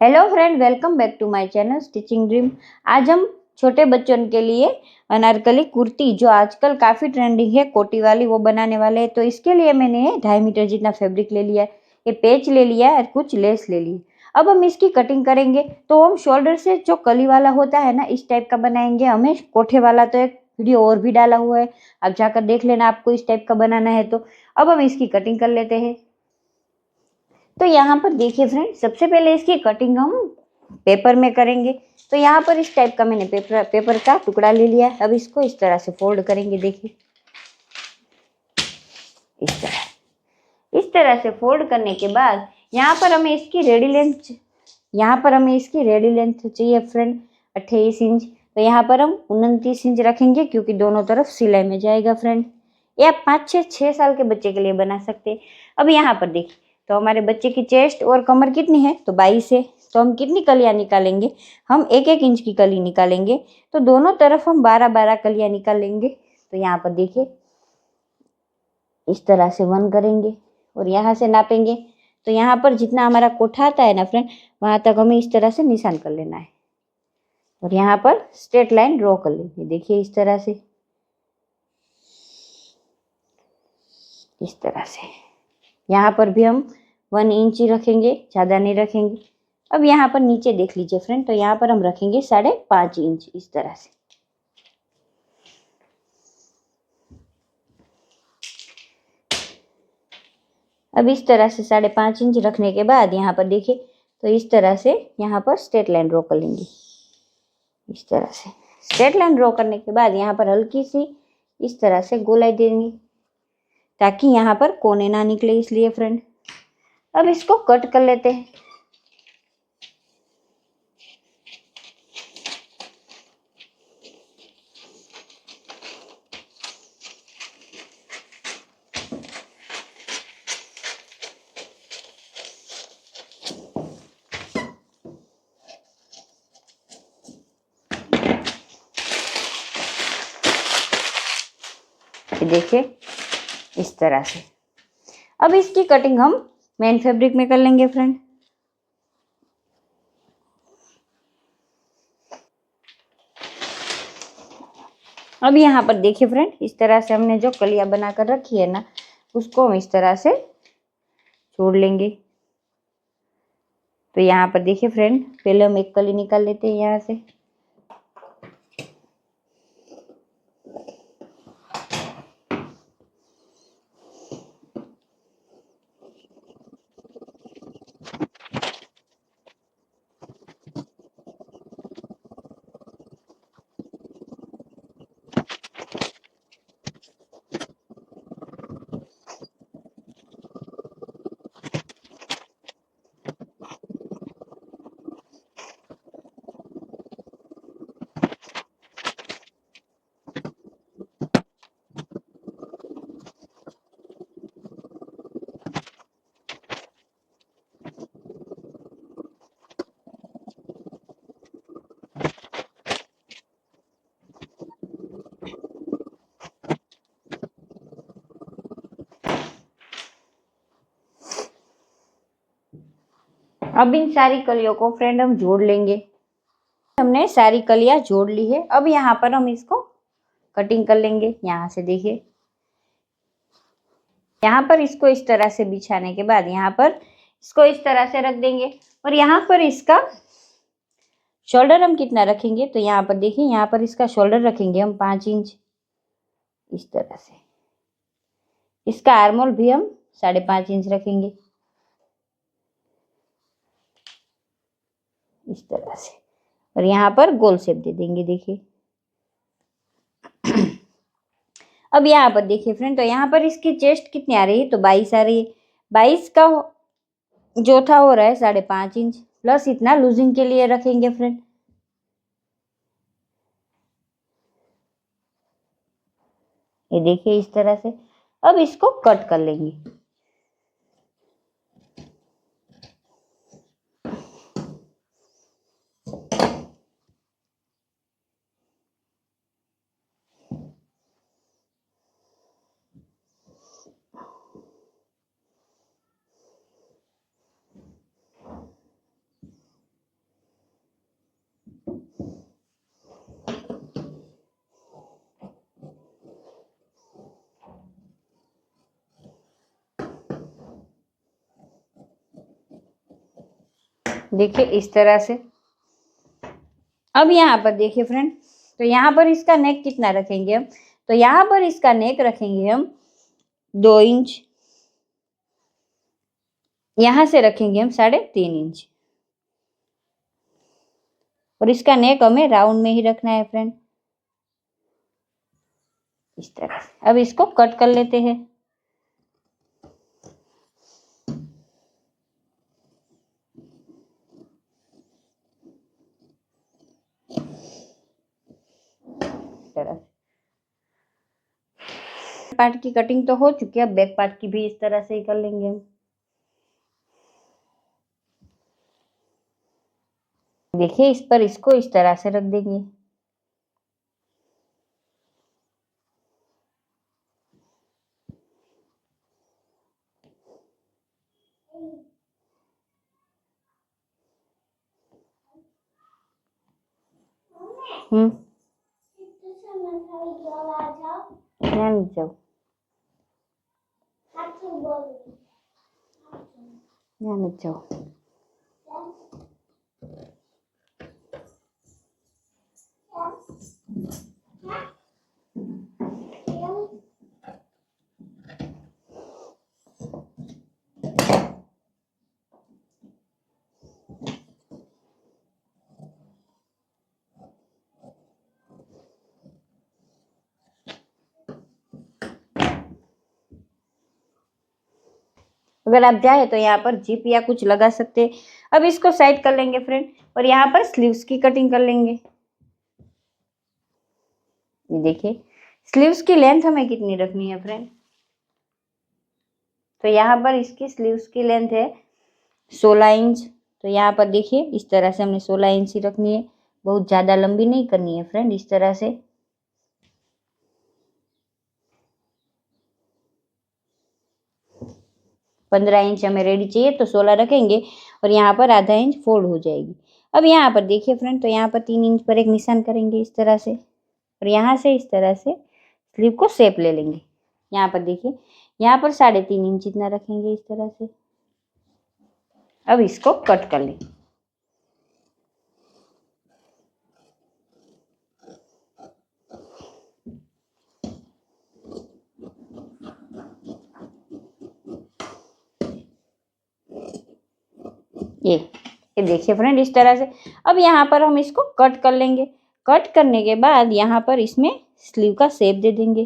Hello friend, welcome back to my channel stitching dream. आज हम छोटे बच्चों के लिए अनारकली कुर्ती, जो आजकल काफ़ी ट्रेंडिंग है, कोटी वाली, वो बनाने वाले हैं। तो इसके लिए मैंने 2.5 मीटर जितना फैब्रिक ले लिया है, ये पेच ले लिया है और कुछ लेस ले ली। अब हम इसकी कटिंग करेंगे। तो हम शोल्डर से जो कली वाला होता है ना, इस टाइप का बनाएंगे। हमें कोठे वाला तो एक वीडियो और भी डाला हुआ है, आप जाकर देख लेना आपको इस टाइप का बनाना है तो। अब हम इसकी कटिंग कर लेते हैं। तो यहाँ पर देखिए फ्रेंड, सबसे पहले इसकी कटिंग हम पेपर में करेंगे। तो यहाँ पर इस टाइप का मैंने पेपर का टुकड़ा ले लिया है। अब इसको इस तरह से फोल्ड करेंगे। देखिए इस तरह से फोल्ड करने के बाद यहाँ पर हमें इसकी रेडी लेंथ चाहिए फ्रेंड, 28 इंच। तो यहाँ पर हम 29 इंच रखेंगे, क्योंकि दोनों तरफ सिलाई में जाएगा फ्रेंड। ये आप 5 से 6 साल के बच्चे के लिए बना सकते हैं। अब यहाँ पर देखिए, तो हमारे बच्चे की चेस्ट और कमर कितनी है, तो 22 है। तो हम कितनी कलियाँ निकालेंगे, हम 1-1 इंच की कली निकालेंगे। तो दोनों तरफ हम 12-12 कलियाँ निकाल लेंगे। तो यहाँ पर देखिए, इस तरह से 1 करेंगे और यहाँ से नापेंगे। तो यहाँ पर जितना हमारा कोठा आता है ना फ्रेंड, वहाँ तक हमें इस तरह से निशान कर लेना है और यहाँ पर स्ट्रेट लाइन ड्रॉ कर लेंगे। देखिए इस तरह से, इस तरह से यहाँ पर भी हम 1 इंच ही रखेंगे, ज़्यादा नहीं रखेंगे। अब यहाँ पर नीचे देख लीजिए फ्रेंड, तो यहाँ पर हम रखेंगे 5.5 इंच, इस तरह से। अब इस तरह से 5.5 इंच रखने के बाद यहाँ पर देखिए, तो इस तरह से यहाँ पर स्ट्रेट लाइन ड्रॉ कर लेंगे। इस तरह से स्ट्रेट लाइन ड्रॉ करने के बाद यहाँ पर हल्की सी इस तरह से गोलाई देंगे, ताकि यहाँ पर कोने ना निकले, इसलिए फ्रेंड। अब इसको कट कर लेते हैं। देखिए इस तरह से। अब इसकी कटिंग हम मेन फैब्रिक में कर लेंगे फ्रेंड। अब यहाँ पर देखिए फ्रेंड, इस तरह से हमने जो कलियां बनाकर रखी है ना, उसको हम इस तरह से जोड़ लेंगे। तो यहाँ पर देखिए फ्रेंड, पहले हम एक कली निकाल लेते हैं यहाँ से। अब इन सारी कलियों को फ्रेंड हम जोड़ लेंगे। हमने सारी कलियां जोड़ ली है। अब यहाँ पर हम इसको कटिंग कर लेंगे। यहाँ से देखिए, यहाँ पर इसको इस तरह से बिछाने के बाद यहाँ पर इसको इस तरह से रख देंगे। और यहाँ पर इसका शोल्डर हम कितना रखेंगे, तो यहाँ पर देखिए, यहाँ पर इसका शोल्डर रखेंगे हम 5 इंच, इस तरह से। इसका आर्मोल भी हम 5.5 इंच रखेंगे, इस तरह से। और यहाँ पर गोल शेप दे देंगे। देखिए अब यहाँ पर देखिए फ्रेंड, तो यहाँ पर इसकी चेस्ट कितनी आ रही है, तो 22 आ रही है। 22 का चौथा हो रहा है 5.5 इंच, प्लस इतना लूजिंग के लिए रखेंगे फ्रेंड। ये देखिए इस तरह से। अब इसको कट कर लेंगे। देखिए इस तरह से। अब यहाँ पर देखिए फ्रेंड, तो यहाँ पर इसका नेक कितना रखेंगे हम, तो यहाँ पर इसका नेक रखेंगे हम 2 इंच, यहाँ से रखेंगे हम 3.5 इंच, और इसका नेक हमें राउंड में ही रखना है फ्रेंड, इस तरह से। अब इसको कट कर लेते हैं। पार्ट की कटिंग तो हो चुकी है, अब बैक पार्ट की भी इस तरह से ही कर लेंगे हम। देखिए इस पर इसको इस तरह से रख देंगे। ध्यान जाओ, ध्यान जाओ। अगर आप चाहे तो यहाँ पर जिप या कुछ लगा सकते हैं। अब इसको साइड कर लेंगे फ्रेंड, और यहाँ पर स्लीव्स की कटिंग कर लेंगे। ये देखिए स्लीव्स की लेंथ हमें कितनी रखनी है फ्रेंड, तो यहाँ पर इसकी स्लीव्स की लेंथ है 16 इंच। तो यहाँ पर देखिए इस तरह से हमने 16 इंच ही रखनी है, बहुत ज़्यादा लंबी नहीं करनी है फ्रेंड, इस तरह से। पंद्रह इंच हमें रेडी चाहिए, तो 16 रखेंगे, और यहाँ पर आधा इंच फोल्ड हो जाएगी। अब यहाँ पर देखिए फ्रेंड, तो यहाँ पर 3 इंच पर एक निशान करेंगे इस तरह से, और यहाँ से इस तरह से स्लीव को शेप ले लेंगे। यहाँ पर देखिए, यहाँ पर 3.5 इंच इतना रखेंगे इस तरह से। अब इसको कट कर लेंगे। ये देखिए फ्रेंड इस तरह से। अब यहाँ पर हम इसको कट कर लेंगे। कट करने के बाद यहाँ पर इसमें स्लीव का शेप दे देंगे।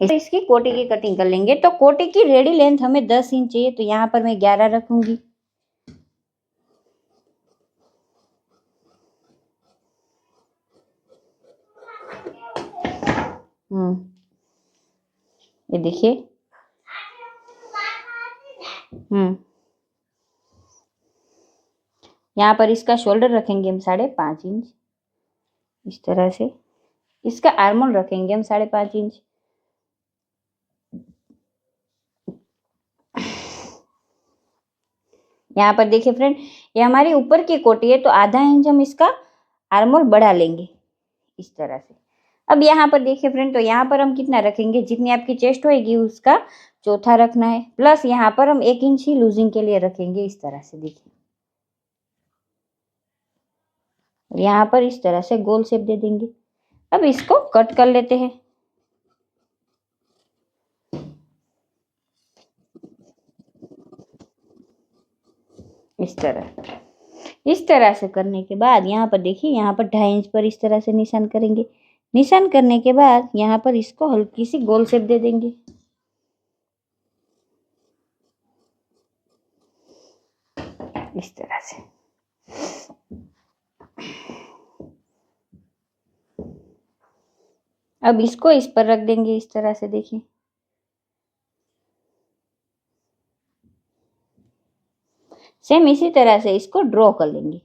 इसकी कोटी की कटिंग कर लेंगे। तो कोटी की रेडी लेंथ हमें 10 इंच चाहिए, तो यहाँ पर मैं 11 रखूंगी। ये देखिए। यहाँ पर इसका शोल्डर रखेंगे हम 5.5 इंच इस तरह से। इसका आर्मोल रखेंगे हम 5.5 इंच। यहाँ पर देखिए फ्रेंड, ये हमारी ऊपर की कोटी है, तो आधा इंच हम इसका आर्मोल बढ़ा लेंगे इस तरह से। अब यहाँ पर देखिए फ्रेंड, तो यहाँ पर हम कितना रखेंगे, जितनी आपकी चेस्ट होगी उसका चौथा रखना है, प्लस यहाँ पर हम 1 इंच ही लूजिंग के लिए रखेंगे इस तरह से। देखिए यहाँ पर इस तरह से गोल शेप दे देंगे। अब इसको कट कर लेते हैं। इस तरह से करने के बाद यहाँ पर देखिए, यहाँ पर 2.5 इंच पर इस तरह से निशान करेंगे। निशान करने के बाद यहाँ पर इसको हल्की सी गोल शेप दे देंगे इस तरह से। अब इसको इस पर रख देंगे इस तरह से। देखिए सेम इसी तरह से इसको ड्रॉ कर लेंगे।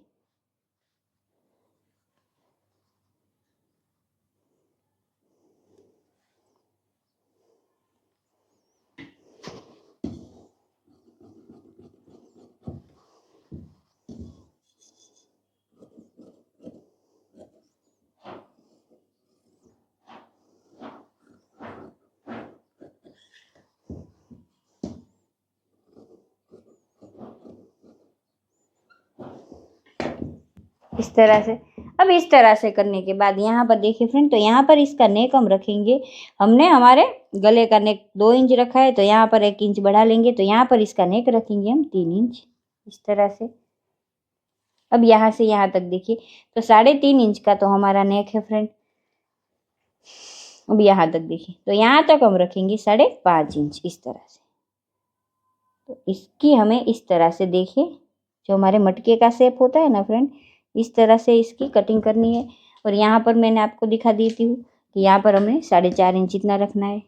इस तरह से। अब इस तरह से करने के बाद यहाँ पर देखिए फ्रेंड, तो यहाँ पर इसका नेक हम रखेंगे, हमने हमारे गले का नेक 2 इंच रखा है, तो यहाँ पर 1 इंच बढ़ा लेंगे, तो यहाँ पर इसका नेक रखेंगे हम 3 इंच, इस तरह से। अब यहाँ से यहाँ तक देखिए, तो 3.5 इंच का तो हमारा नेक है फ्रेंड। अब यहाँ तक देखिए, तो यहाँ तक हम रखेंगे 5.5 इंच, इस तरह से। तो इसकी हमें इस तरह से देखिए, जो हमारे मटके का शेप होता है ना फ्रेंड, इस तरह से इसकी कटिंग करनी है। और यहाँ पर मैंने आपको दिखा देती हूँ कि यहाँ पर हमें 4.5 इंच इतना रखना है।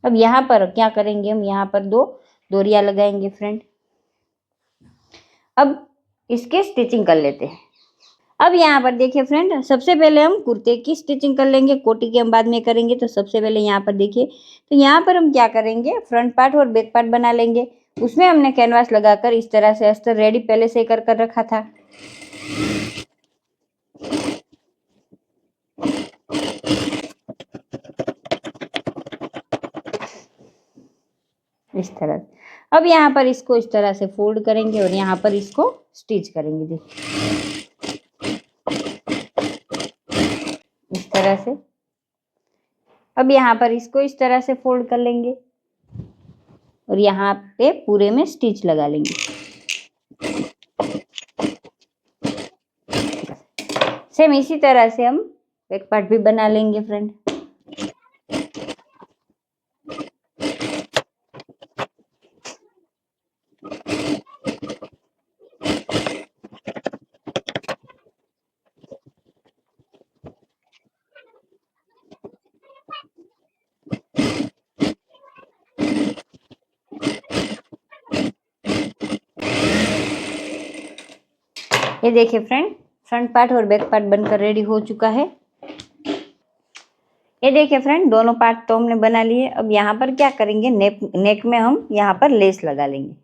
अब यहाँ पर क्या करेंगे, हम यहाँ पर 2 डोरियां लगाएंगे फ्रेंड। अब इसके स्टिचिंग कर लेते हैं। अब यहाँ पर देखिए फ्रेंड, सबसे पहले हम कुर्ते की स्टिचिंग कर लेंगे, कोटी के हम बाद में करेंगे। तो सबसे पहले यहाँ पर देखिए, तो यहाँ पर हम क्या करेंगे, फ्रंट पार्ट और बैक पार्ट बना लेंगे। उसमें हमने कैनवास लगाकर इस तरह से अस्तर रेडी पहले से कर रखा था। इस तरह से। अब यहाँ पर इसको इस तरह से फोल्ड करेंगे और यहाँ पर इसको स्टिच करेंगे, देखिए इस तरह से। अब यहाँ पर इसको इस तरह से फोल्ड कर लेंगे और यहाँ पे पूरे में स्टिच लगा लेंगे। सेम इसी तरह से हम बैक पार्ट भी बना लेंगे फ्रेंड। ये देखिए फ्रेंड, फ्रंट पार्ट और बैक पार्ट बनकर रेडी हो चुका है। ये देखिए फ्रेंड, दोनों पार्ट तो हमने बना लिए। अब यहाँ पर क्या करेंगे, नेक में हम यहाँ पर लेस लगा लेंगे।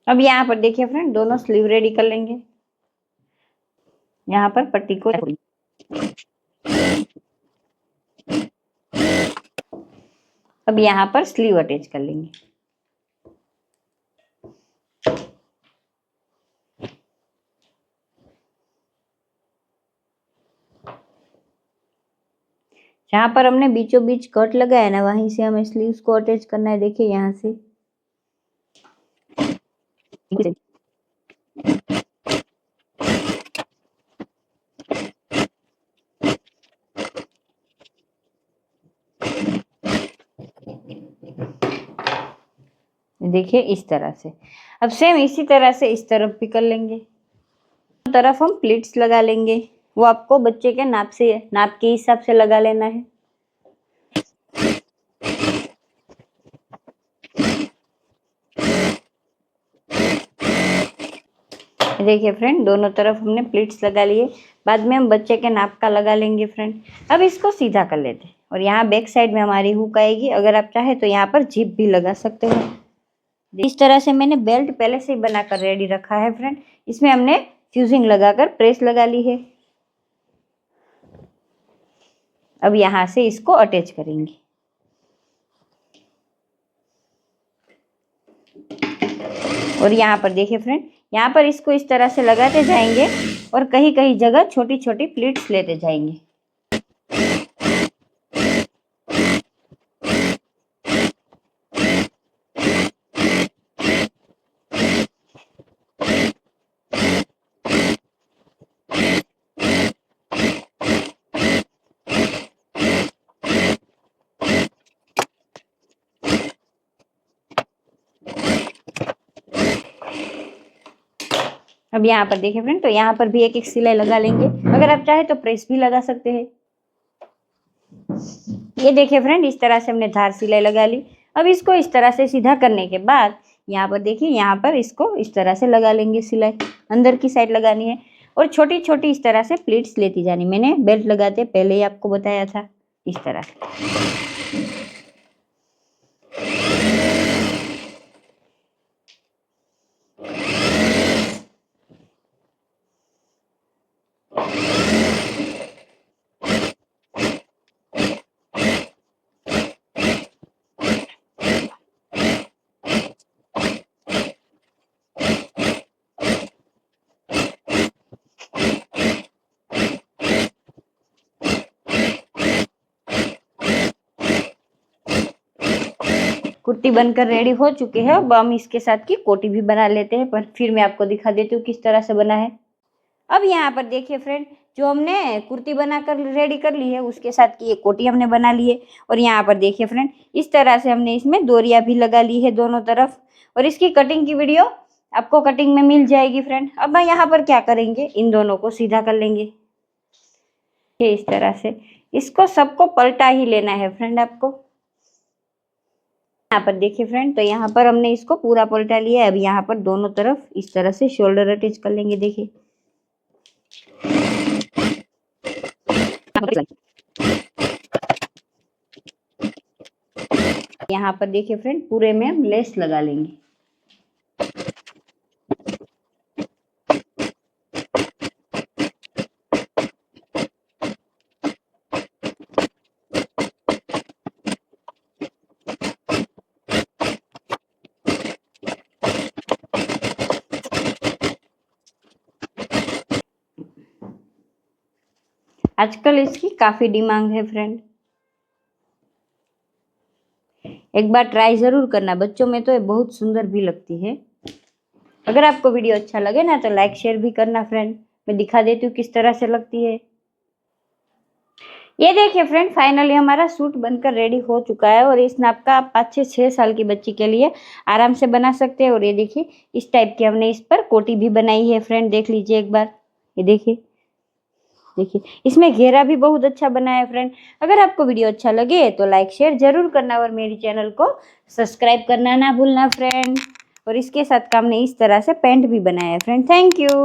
अब यहाँ पर देखिए फ्रेंड, दोनों स्लीव रेडी कर लेंगे। यहाँ पर पट्टी को अब यहाँ पर स्लीव अटैच कर लेंगे। जहाँ पर हमने बीचों बीच कट लगाया ना, वहीं से हमें स्लीव्स को अटैच करना है। देखिए यहाँ से देखिए इस तरह से। अब सेम इसी तरह से इस तरफ भी कर लेंगे। तरफ हम प्लीट्स लगा लेंगे, वो आपको बच्चे के नाप के हिसाब से लगा लेना है। देखिए फ्रेंड, दोनों तरफ हमने प्लीट्स लगा लिए। बाद में हम बच्चे के नाप का लगा लेंगे फ्रेंड। अब इसको सीधा कर लेते हैं और यहाँ बैक साइड में हमारी हुक आएगी। अगर आप चाहे तो यहाँ पर जिप भी लगा सकते हो। इस तरह से मैंने बेल्ट पहले से ही बनाकर रेडी रखा है फ्रेंड। इसमें हमने फ्यूजिंग लगाकर प्रेस लगा ली है। अब यहाँ से इसको अटैच करेंगे। और यहाँ पर देखिए फ्रेंड, यहाँ पर इसको इस तरह से लगाते जाएंगे और कहीं कहीं जगह छोटी छोटी प्लीट्स लेते जाएंगे। अब यहाँ पर देखिए फ्रेंड, तो यहाँ पर भी एक एक सिलाई लगा लेंगे। अगर आप चाहे तो प्रेस भी लगा सकते हैं। ये देखिए फ्रेंड, इस तरह से हमने धार सिलाई लगा ली। अब इसको इस तरह से सीधा करने के बाद यहाँ पर देखिए, यहाँ पर इसको इस तरह से लगा लेंगे, सिलाई अंदर की साइड लगानी है और छोटी छोटी इस तरह से प्लीट्स लेती जानी। मैंने बेल्ट लगाते पहले ही आपको बताया था, इस तरह से। कुर्ती बनकर रेडी हो चुकी है। अब हम इसके साथ की कोटी भी बना लेते हैं, पर फिर मैं आपको दिखा देती हूँ किस तरह से बना है। अब यहाँ पर देखिए फ्रेंड, जो हमने कुर्ती बनाकर रेडी कर ली है उसके साथ की ये कोटी हमने बना ली है। और यहाँ पर देखिए फ्रेंड, इस तरह से हमने इसमें डोरियाँ भी लगा ली है दोनों तरफ, और इसकी कटिंग की वीडियो आपको कटिंग में मिल जाएगी फ्रेंड। अब मैं यहाँ पर क्या करेंगे, इन दोनों को सीधा कर लेंगे ये इस तरह से। इसको सबको पलटा ही लेना है फ्रेंड आपको। यहाँ पर देखिए फ्रेंड, तो यहाँ पर हमने इसको पूरा पलटा लिया है। अब यहाँ पर दोनों तरफ इस तरह से शोल्डर अटैच कर लेंगे। देखिए यहाँ पर देखिए फ्रेंड, पूरे में हम लेस लगा लेंगे। आजकल इसकी काफी डिमांड है फ्रेंड, एक बार ट्राई जरूर करना। बच्चों में तो ये बहुत सुंदर भी लगती है। अगर आपको वीडियो अच्छा लगे ना तो लाइक शेयर भी करना फ्रेंड। मैं दिखा देती हूँ किस तरह से लगती है। ये देखिए फ्रेंड, फाइनली हमारा सूट बनकर रेडी हो चुका है। और इस नाप का आप 5 से 6 साल की बच्ची के लिए आराम से बना सकते हैं। और ये देखिए, इस टाइप की हमने इस पर कोटी भी बनाई है फ्रेंड, देख लीजिए एक बार। ये देखिए, देखिए इसमें घेरा भी बहुत अच्छा बना है फ्रेंड। अगर आपको वीडियो अच्छा लगे तो लाइक शेयर जरूर करना और मेरी चैनल को सब्सक्राइब करना ना भूलना फ्रेंड। और इसके साथ का हमने इस तरह से पैंट भी बनाया है फ्रेंड। Thank you.